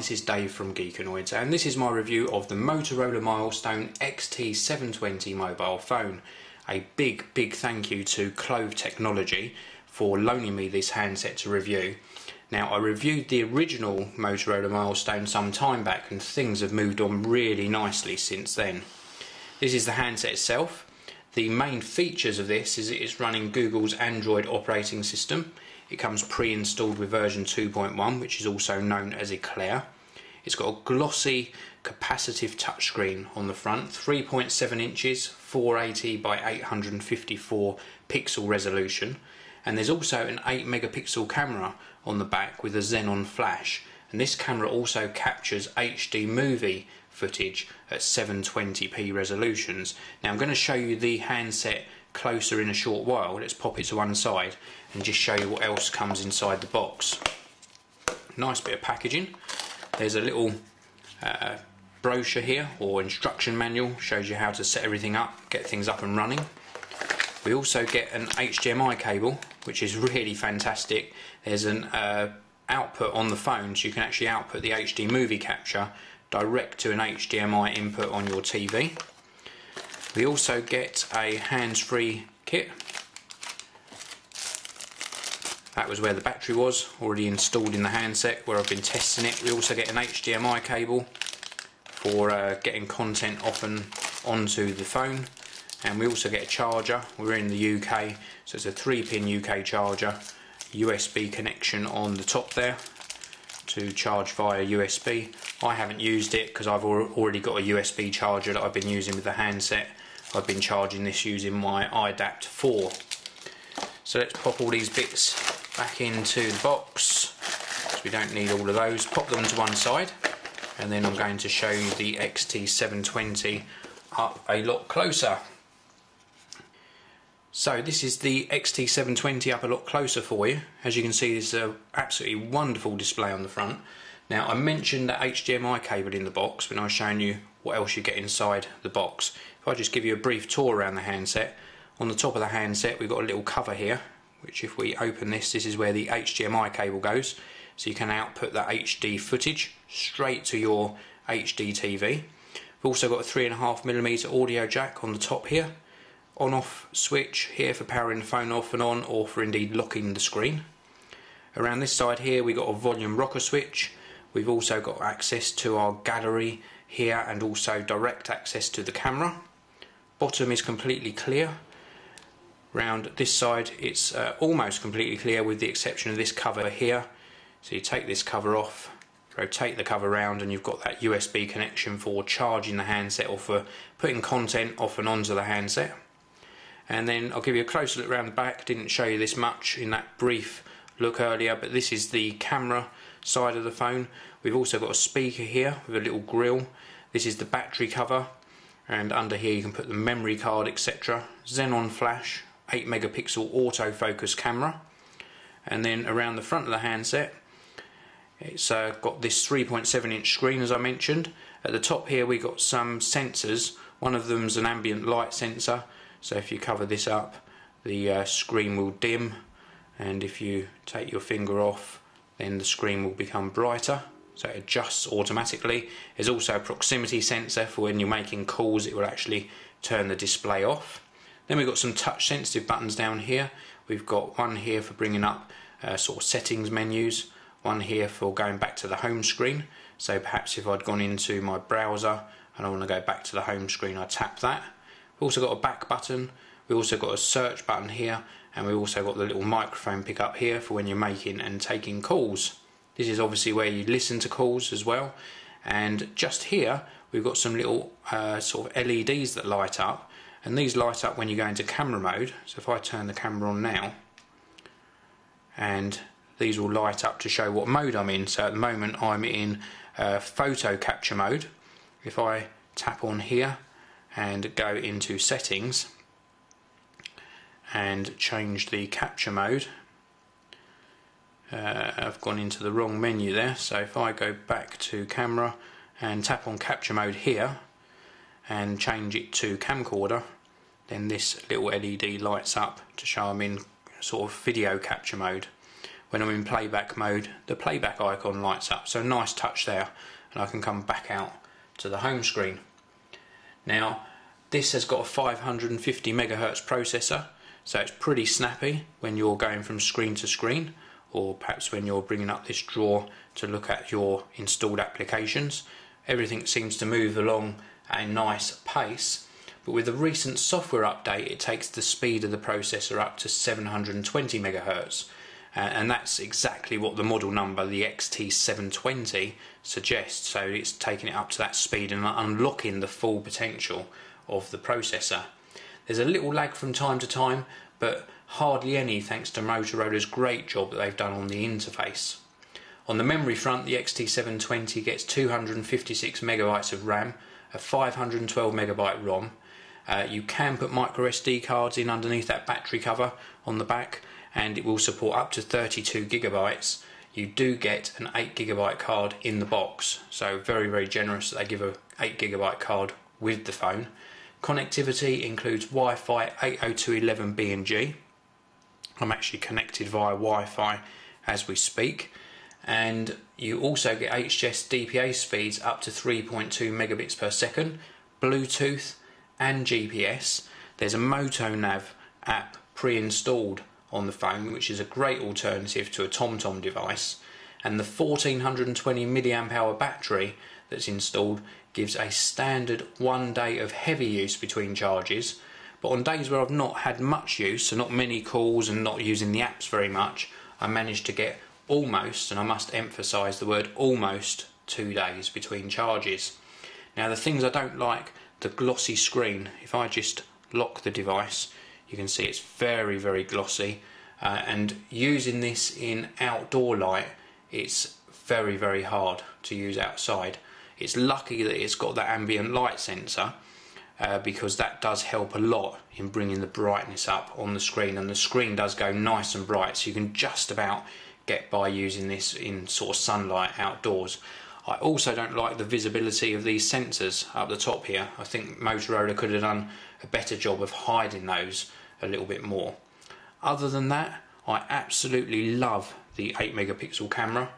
this is Dave from Geekanoids, and this is my review of the Motorola Milestone XT720 mobile phone. A big thank you to Clove Technology for loaning me this handset to review. Now, I reviewed the original Motorola Milestone some time back and things have moved on really nicely since then. This is the handset itself. The main features of this is it is running Google's Android operating system. It comes pre-installed with version 2.1, which is also known as Eclair. It's got a glossy capacitive touchscreen on the front, 3.7 inches, 480 by 854 pixel resolution, and there's also an 8 megapixel camera on the back with a xenon flash, and this camera also captures HD movie footage at 720p resolutions. Now I'm going to show you the handset closer in a short while. Let's pop it to one side and just show you what else comes inside the box. Nice bit of packaging. There's a little brochure here, or instruction manual, shows you how to set everything up, get things up and running. We also get an HDMI cable, which is really fantastic. There's an output on the phone, so you can actually output the HD movie capture direct to an HDMI input on your TV. We also get a hands-free kit. That was where the battery was, already installed in the handset where I've been testing it. We also get an HDMI cable for getting content off and onto the phone, and we also get a charger. We're in the UK, so it's a 3-pin UK charger, USB connection on the top there to charge via USB. I haven't used it because I've already got a USB charger that I've been using with the handset. I've been charging this using my iDapt 4. So let's pop all these bits back into the box, because we don't need all of those. Pop them to one side, and then I'm going to show you the XT720 up a lot closer. So this is the XT720 up a lot closer for you. As you can see, there's an absolutely wonderful display on the front. Now, I mentioned that HDMI cable in the box when I was showing you what else you get inside the box. If I just give you a brief tour around the handset, on the top of the handset we've got a little cover here, which if we open this is where the HDMI cable goes, so you can output that HD footage straight to your HD TV. We've also got a 3.5mm audio jack on the top here, on-off switch here for powering the phone off and on, or for indeed locking the screen. Around this side here we've got a volume rocker switch. We've also got access to our gallery here and also direct access to the camera. Bottom is completely clear. Round this side it's almost completely clear with the exception of this cover here. So you take this cover off, rotate the cover round, and you've got that USB connection for charging the handset or for putting content off and onto the handset. And then I'll give you a closer look around the back. Didn't show you this much in that brief look earlier, but this is the camera side of the phone. We've also got a speaker here with a little grill. This is the battery cover, and under here you can put the memory card, etc. Xenon flash, 8 megapixel autofocus camera, and then around the front of the handset it's got this 3.7 inch screen, as I mentioned. At the top here we got some sensors. One of them's an ambient light sensor, so if you cover this up the screen will dim, and if you take your finger off then the screen will become brighter, so it adjusts automatically. There's also a proximity sensor for when you're making calls, it will actually turn the display off. Then we've got some touch sensitive buttons down here. We've got one here for bringing up sort of settings menus, one here for going back to the home screen, so perhaps if I'd gone into my browser and I want to go back to the home screen, I tap that. We've also got a back button, we've also got a search button here, and we've also got the little microphone pickup here for when you're making and taking calls. This is obviously where you listen to calls as well, and just here we've got some little sort of LEDs that light up, and these light up when you go into camera mode. So if I turn the camera on now, and these will light up to show what mode I'm in. So at the moment I'm in photo capture mode. If I tap on here and go into settings and change the capture mode, I've gone into the wrong menu there, so if I go back to camera and tap on capture mode here and change it to camcorder, then this little LED lights up to show I'm in sort of video capture mode. when I'm in playback mode, the playback icon lights up, so nice touch there, and I can come back out to the home screen. Now this has got a 550 MHz processor, so it's pretty snappy when you're going from screen to screen, or perhaps when you're bringing up this drawer to look at your installed applications. Everything seems to move along at a nice pace, but with the recent software update it takes the speed of the processor up to 720 MHz, and that's exactly what the model number, the XT720, suggests. So it's taking it up to that speed and unlocking the full potential of the processor. There's a little lag from time to time, but hardly any, thanks to Motorola's great job that they've done on the interface. On the memory front, the XT720 gets 256 megabytes of RAM, a 512 megabyte ROM. You can put micro SD cards in underneath that battery cover on the back, and it will support up to 32 gigabytes. You do get an 8 gigabyte card in the box, so very, very generous that they give a 8 gigabyte card with the phone. Connectivity includes Wi-Fi 802.11b and G. I'm actually connected via Wi-Fi as we speak, and you also get HGS DPA speeds up to 3.2 megabits per second, Bluetooth and GPS. There's a MotoNav app pre-installed on the phone, which is a great alternative to a TomTom device, and the 1420 mAh battery that's installed gives a standard 1 day of heavy use between charges. But on days where I've not had much use, so not many calls and not using the apps very much, I managed to get almost, and I must emphasise the word almost, 2 days between charges. Now the things I don't like, the glossy screen. If I just lock the device, you can see it's very, very glossy, and using this in outdoor light, it's very, very hard to use outside. It's lucky that it's got that ambient light sensor, because that does help a lot in bringing the brightness up on the screen, and the screen does go nice and bright, so you can just about get by using this in sort of sunlight outdoors. I also don't like the visibility of these sensors up the top here. I think Motorola could have done a better job of hiding those a little bit more. Other than that, I absolutely love the 8 megapixel camera.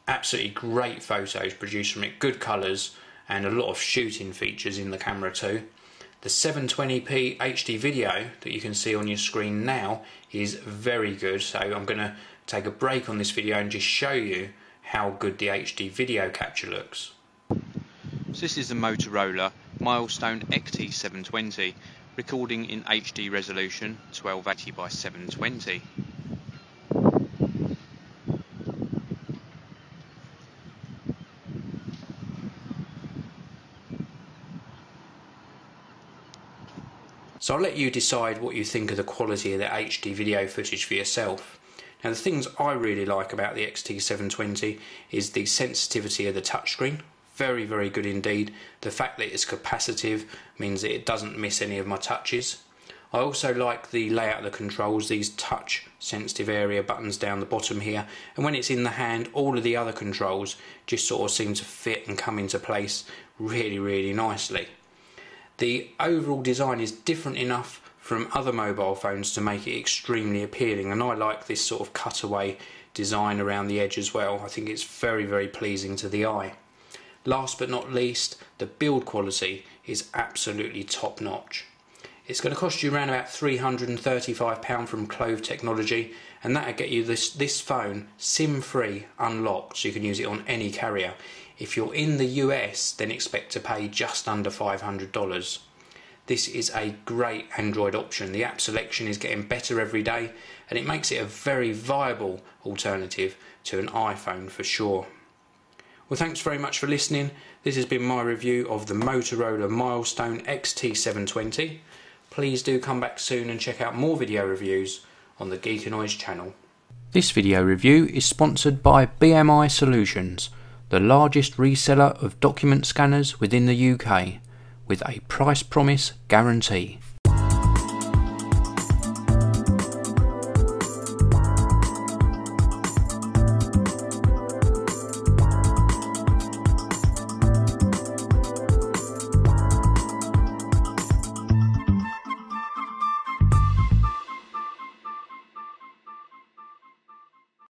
Absolutely great photos produced from it, good colours, and a lot of shooting features in the camera too. The 720p HD video that you can see on your screen now is very good, so I'm going to take a break on this video and just show you how good the HD video capture looks. So this is the Motorola Milestone XT720, recording in HD resolution 1280 by 720. So I'll let you decide what you think of the quality of the HD video footage for yourself. Now the things I really like about the XT720 is the sensitivity of the touchscreen. Very, very good indeed. The fact that it's capacitive means that it doesn't miss any of my touches. I also like the layout of the controls, these touch sensitive area buttons down the bottom here, and when it's in the hand all of the other controls just sort of seem to fit and come into place really, really nicely. The overall design is different enough from other mobile phones to make it extremely appealing, and I like this sort of cutaway design around the edge as well. I think it's very, very pleasing to the eye. Last but not least, the build quality is absolutely top notch. It's going to cost you around about £335 from Clove Technology, and that'll get you this phone SIM free, unlocked, so you can use it on any carrier. If you're in the US, then expect to pay just under $500. This is a great Android option. The app selection is getting better every day, and it makes it a very viable alternative to an iPhone for sure. Well, thanks very much for listening. This has been my review of the Motorola Milestone XT720. Please do come back soon and check out more video reviews on the Geekanoids channel. This video review is sponsored by BMI Solutions, the largest reseller of document scanners within the UK, with a price promise guarantee.